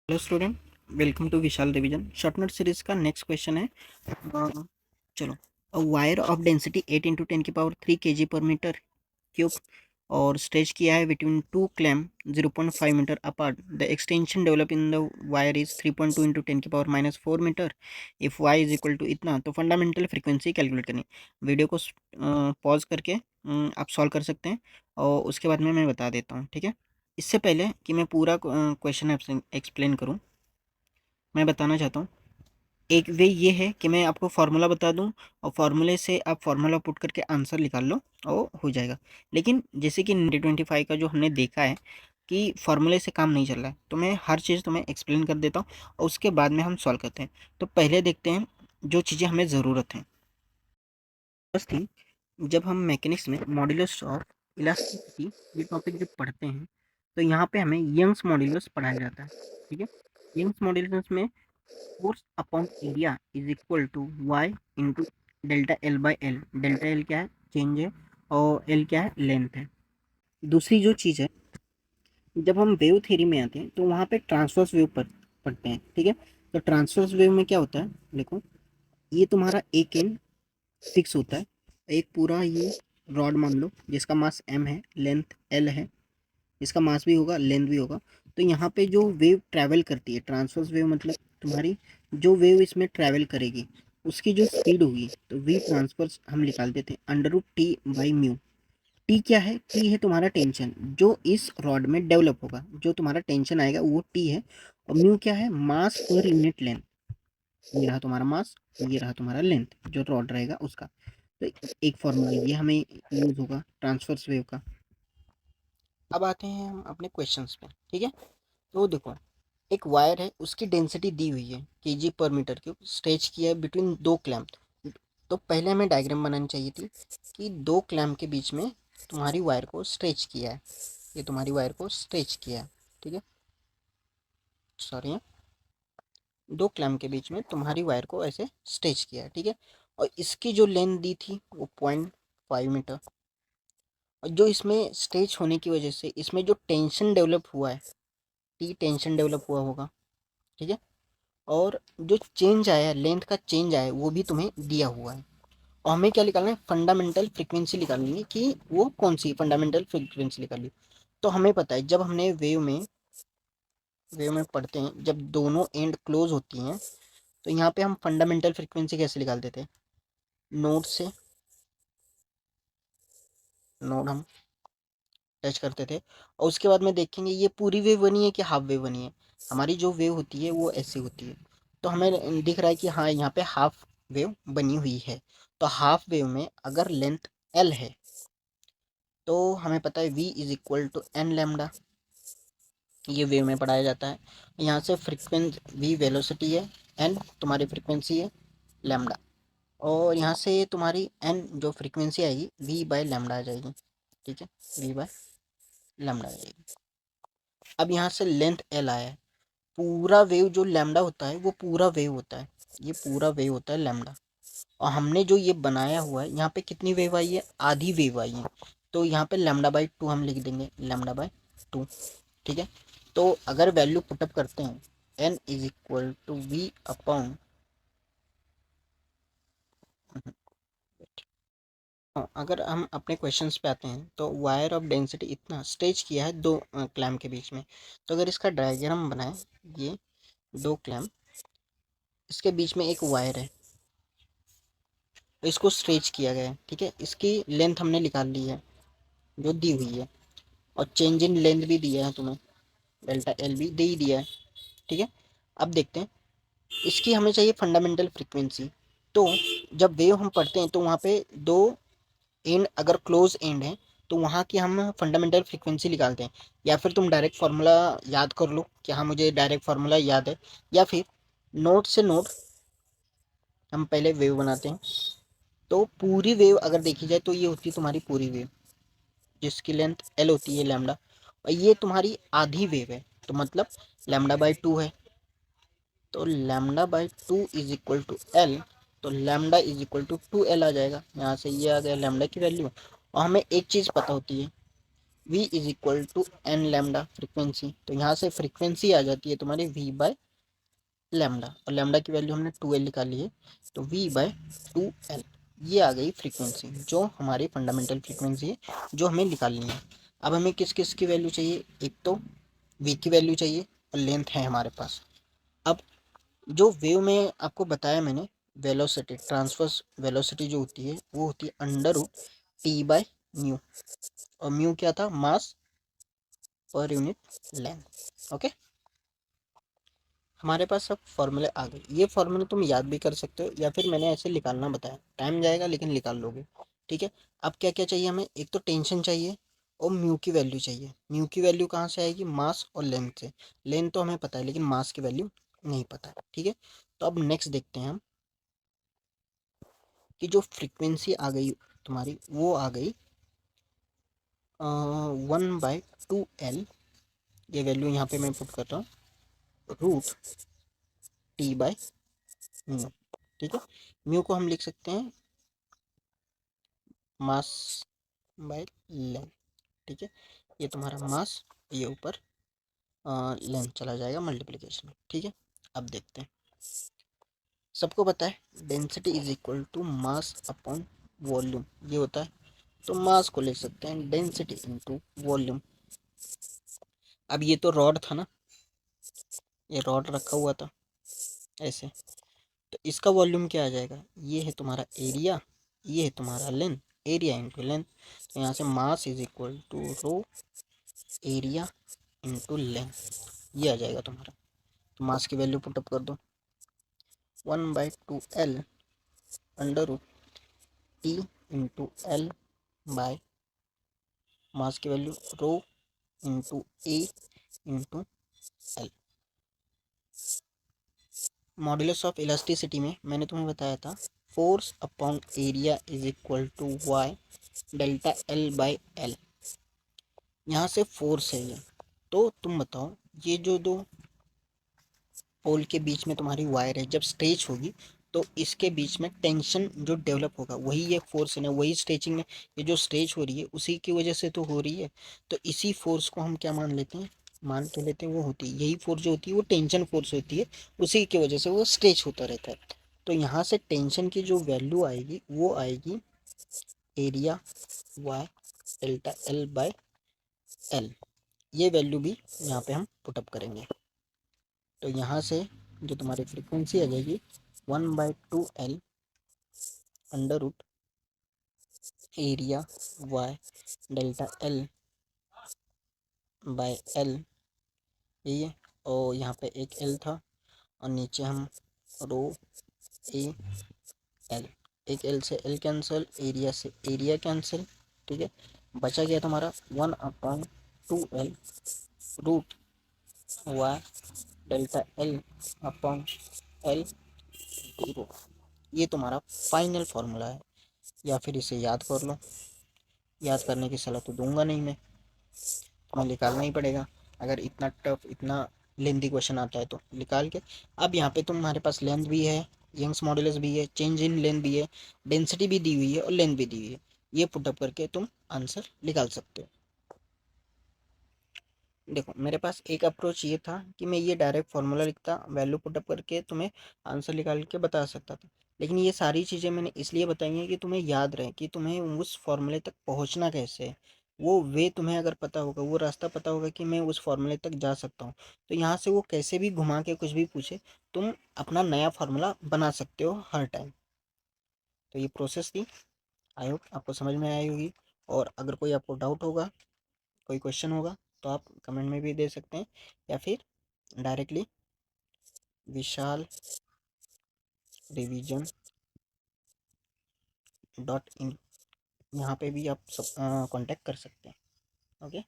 Hello student, welcome to Vishal revision short note series का next question है। चलो, a wire of density 8 into 10⁻³ kg पर metre cube और stretch किया है between two clamp 0.5 metre apart. The extension develop in the wire is 3.2 into 10⁻⁻4 metre. If Y is equal to इतना, तो fundamental frequency calculate करनी। Video को pause करके आप सॉल्व कर सकते हैं और उसके बाद में मैं बता देता हूँ, ठीक है। इससे पहले कि मैं पूरा क्वेश्चन एक्सप्लेन करूँ, मैं बताना चाहता हूँ एक वे ये है कि मैं आपको फार्मूला बता दूं और फार्मूले से आप फार्मूला पुट करके आंसर निकाल लो और हो जाएगा। लेकिन जैसे कि 2025 का जो हमने देखा है कि फार्मूले से काम नहीं चल रहा है, तो मैं हर चीज़ तुम्हें एक्सप्लेन कर देता हूँ और उसके बाद में हम सॉल्व करते हैं। तो पहले देखते हैं जो चीज़ें हमें ज़रूरत है। फर्स्ट थिंग, जब हम मैकेनिक्स में मॉड्यूलस ऑफ इलास्टिसिटी ये टॉपिक जब पढ़ते हैं, तो यहाँ पे हमें यंग्स मॉड्यूलस पढ़ाया जाता है, ठीक है। यंग्स मॉड्यूलस में force upon area is equal to Y into delta L by L. Delta L क्या है, चेंज है, और एल क्या है, लेंथ है। दूसरी जो चीज़ है, जब हम वेव थ्योरी में आते हैं तो वहाँ पे ट्रांसवर्स वेव पढ़ते हैं, ठीक है। तो ट्रांसवर्स वेव में क्या होता है, देखो, ये तुम्हारा एक एंड फिक्स होता है। एक पूरा ये रॉड मान लो जिसका मास m है, लेंथ l है, इसका मास भी होगा, लेंथ भी होगा। तो यहाँ पे जो वेव ट्रैवल करती है, ट्रांसवर्स वेव मतलब तुम्हारी जो वेव इसमें ट्रैवल करेगी उसकी जो स्पीड होगी, तो वी ट्रांसवर्स हम निकाल देते हैं √T/μ। टी क्या है, टी है तुम्हारा टेंशन जो इस रॉड में डेवलप होगा, जो तुम्हारा टेंशन आएगा वो टी है। और म्यू क्या है, मास पर यूनिट लेंथ। ये रहा तुम्हारा मास, ये रहा तुम्हारा लेंथ जो रॉड रहेगा उसका। तो एक फॉर्मूला ये हमें यूज होगा ट्रांसवर्स वेव का। अब आते हैं हम अपने क्वेश्चंस पे, ठीक है। तो देखो, एक वायर है, उसकी डेंसिटी दी हुई है kg/m³, स्ट्रेच किया है बिटवीन दो क्लैंप। तो पहले हमें डायग्राम बनानी चाहिए थी कि दो क्लैंप के बीच में तुम्हारी वायर को स्ट्रेच किया है, ये तुम्हारी वायर को स्ट्रेच किया है, ठीक है। सॉरी, दो क्लैंप के बीच में तुम्हारी वायर को ऐसे स्ट्रेच किया है, ठीक है। और इसकी जो लेंथ दी थी वो 0.5 मीटर। और जो इसमें स्ट्रेच होने की वजह से इसमें जो टेंशन डेवलप हुआ है, टी टेंशन डेवलप हुआ होगा, ठीक है। और जो चेंज आया है, लेंथ का चेंज आया है, वो भी तुम्हें दिया हुआ है। और हमें क्या निकालना है, फंडामेंटल फ्रीक्वेंसी निकालनी है कि वो कौन सी फंडामेंटल फ्रीक्वेंसी निकाली। तो हमें पता है जब हमने वेव में पढ़ते हैं, जब दोनों एंड क्लोज होती हैं, तो यहाँ पे हम फंडामेंटल फ्रीक्वेंसी कैसे निकालते थे, नोड से नोड हम टच करते थे। और उसके बाद में देखेंगे ये पूरी वेव बनी है कि हाफ वेव बनी है। हमारी जो वेव होती है वो ऐसी होती है। तो हमें दिख रहा है कि हाँ, यहाँ पे हाफ वेव बनी हुई है। तो हाफ वेव में अगर लेंथ एल है तो हमें पता है v is equal to n lambda. ये वेव में पढ़ाया जाता है। यहाँ से फ्रीक्वेंसी v वेलोसिटी है, एन तुम्हारी फ्रीक्वेंसी है लैम्डा। और यहाँ से तुम्हारी एन जो फ्रीक्वेंसी आएगी v/लैम्डा आ जाएगी, ठीक है, v/लैम्डा आ जाएगी। अब यहाँ से लेंथ एल आया है। पूरा वेव जो लैम्डा होता है वो पूरा वेव होता है, ये पूरा वेव होता है लैम्डा। और हमने जो ये बनाया हुआ है, यहाँ पे कितनी वेव आई है, आधी वेव आई है। तो यहाँ पे λ/2 हम लिख देंगे, λ/2, ठीक है। तो अगर वैल्यू पुटअप करते हैं, n is equal to V upon, अगर हम अपने क्वेश्चंस पे आते हैं, तो वायर ऑफ डेंसिटी इतना स्ट्रेच किया है दो क्लैम्प के बीच में। तो अगर इसका डायग्राम बनाए, ये दो क्लैम्प, इसके बीच में एक वायर है, इसको स्ट्रेच किया गया है, ठीक है। इसकी लेंथ हमने निकाल ली है जो दी हुई है, और चेंज इन लेंथ भी दिया है तुम्हें, डेल्टा एल भी दे ही दिया है, ठीक है। अब देखते हैं, इसकी हमें चाहिए फंडामेंटल फ्रीक्वेंसी। तो जब वेव हम पढ़ते हैं तो वहाँ पे दो एंड अगर क्लोज एंड है तो वहाँ की हम फंडामेंटल फ्रीक्वेंसी निकालते हैं। या फिर तुम डायरेक्ट फार्मूला याद कर लो कि हाँ मुझे डायरेक्ट फार्मूला याद है, या फिर नोट से नोट हम पहले वेव बनाते हैं। तो पूरी वेव अगर देखी जाए तो ये होती है तुम्हारी पूरी वेव, जिसकी लेंथ एल होती है लैम्डा। और ये तुम्हारी आधी वेव है, तो मतलब λ/2 है। तो λ/2 इज इक्वल टू एल। तो lambda is equal to 2L आ जाएगा। यहाँ से ये आ गया लैम्डा की वैल्यू। और हमें एक चीज़ पता होती है, v is equal to n lambda frequency, तो यहाँ से फ्रीक्वेंसी आ जाती है तुम्हारी v बाय लैम्डा, और लैम्डा की वैल्यू हमने 2l निकाली है, तो v बाय 2l ये आ गई फ्रीक्वेंसी, जो हमारी फंडामेंटल फ्रीक्वेंसी है जो हमें निकालनी है। अब हमें किस किस की वैल्यू चाहिए, एक तो v की वैल्यू चाहिए और लेंथ है हमारे पास। अब जो वेव में आपको बताया मैंने, वेलोसिटी, ट्रांसवर्स वेलोसिटी जो होती है वो होती है under root T by mu, और म्यू क्या था, मास पर यूनिट लेंथ। ओके, हमारे पास सब फॉर्मूले आ गए। ये फॉर्मूले तुम याद भी कर सकते हो या फिर मैंने ऐसे निकालना बताया, टाइम जाएगा लेकिन निकाल लोगे। ठीक है, अब क्या क्या चाहिए हमें, एक तो टेंशन चाहिए और म्यू की वैल्यू चाहिए। म्यू की वैल्यू कहाँ से आएगी, मास और लेंथ से। लेंथ तो हमें पता है लेकिन मास की वैल्यू नहीं पता है। ठीक है, तो अब नेक्स्ट देखते हैं हम कि जो फ्रीक्वेंसी आ गई तुम्हारी वो आ गई 1/2l, ये वैल्यू यहाँ पे मैं पुट कर रहा हूँ, रूट टी बाय म्यू। ठीक है, म्यू को हम लिख सकते हैं मास बाय लेंथ। ठीक है, ये तुम्हारा मास, ये ऊपर लेंथ चला जाएगा मल्टीप्लिकेशन। ठीक है, अब देखते हैं, सबको पता है density is equal to mass upon volume, ये होता है, तो मास को लिख सकते हैं डेंसिटी इनटू वॉल्यूम। अब ये तो रॉड था ना, ये रॉड रखा हुआ था ऐसे, तो इसका वॉल्यूम क्या आ जाएगा, ये है तुम्हारा एरिया, ये है तुम्हारा लेंथ, एरिया इंटू लेंथ, तो यहाँ से mass is equal to rho area into length, ये आ जाएगा तुम्हारा। तो मास की वैल्यू पुटअप कर दो, 1/2l under root T into L by mass की value rho into A into L. Modulus of elasticity में मैंने तुम्हें बताया था force upon area is equal to Y delta L by L, यहाँ से फोर्स है ये। तो तुम बताओ, ये जो दो पोल के बीच में तुम्हारी वायर है, जब स्ट्रेच होगी तो इसके बीच में टेंशन जो डेवलप होगा वही ये फोर्स है ना, वही स्ट्रेचिंग में ये जो स्ट्रेच हो रही है उसी की वजह से तो हो रही है। तो इसी फोर्स को हम क्या मान लेते हैं, मान के लेते हैं वो होती है, यही फोर्स जो होती है वो टेंशन फोर्स होती है, उसी की वजह से वो स्ट्रेच होता रहता है। तो यहाँ से टेंशन की जो वैल्यू आएगी वो आएगी area Y delta L by L, ये वैल्यू भी यहाँ पे हम पुटअप करेंगे। तो यहाँ से जो तुम्हारी फ्रीक्वेंसी आ जाएगी 1/2l under root area Y delta L by L, यही है, और यहाँ पे एक एल था और नीचे हम रो ए एल, एक एल से एल कैंसिल, एरिया से एरिया कैंसिल। ठीक है, बचा गया तुम्हारा 1/2l root Y delta L upon L zero, ये तुम्हारा फाइनल फार्मूला है, या फिर इसे याद कर लो। याद करने की सलाह तो दूंगा नहीं मैं, तुम्हें निकालना ही पड़ेगा। अगर इतना टफ, इतना लेंथी क्वेश्चन आता है तो निकाल के। अब यहाँ पे तुम्हारे पास लेंथ भी है, यंग्स मॉडुलस भी है, चेंज इन लेंथ भी है, डेंसिटी भी दी हुई है और लेंथ भी दी हुई है, ये पुटअप करके तुम आंसर निकाल सकते हो। देखो मेरे पास एक अप्रोच ये था कि मैं ये डायरेक्ट फार्मूला लिखता, वैल्यू पुटअप करके तुम्हें आंसर निकाल के बता सकता था, लेकिन ये सारी चीज़ें मैंने इसलिए बताई हैं कि तुम्हें याद रहे कि तुम्हें उस फॉर्मूले तक पहुंचना कैसे है। वो वे तुम्हें अगर पता होगा, वो रास्ता पता होगा कि मैं उस फॉर्मूले तक जा सकता हूँ, तो यहाँ से वो कैसे भी घुमा के कुछ भी पूछे, तुम अपना नया फार्मूला बना सकते हो हर टाइम। तो ये प्रोसेस थी, आई होप आपको समझ में आई होगी। और अगर कोई आपको डाउट होगा, कोई क्वेश्चन होगा, तो आप कमेंट में भी दे सकते हैं, या फिर डायरेक्टली विशाल रिवीजन .in यहाँ पे भी आप सब कांटेक्ट कर सकते हैं। ओके।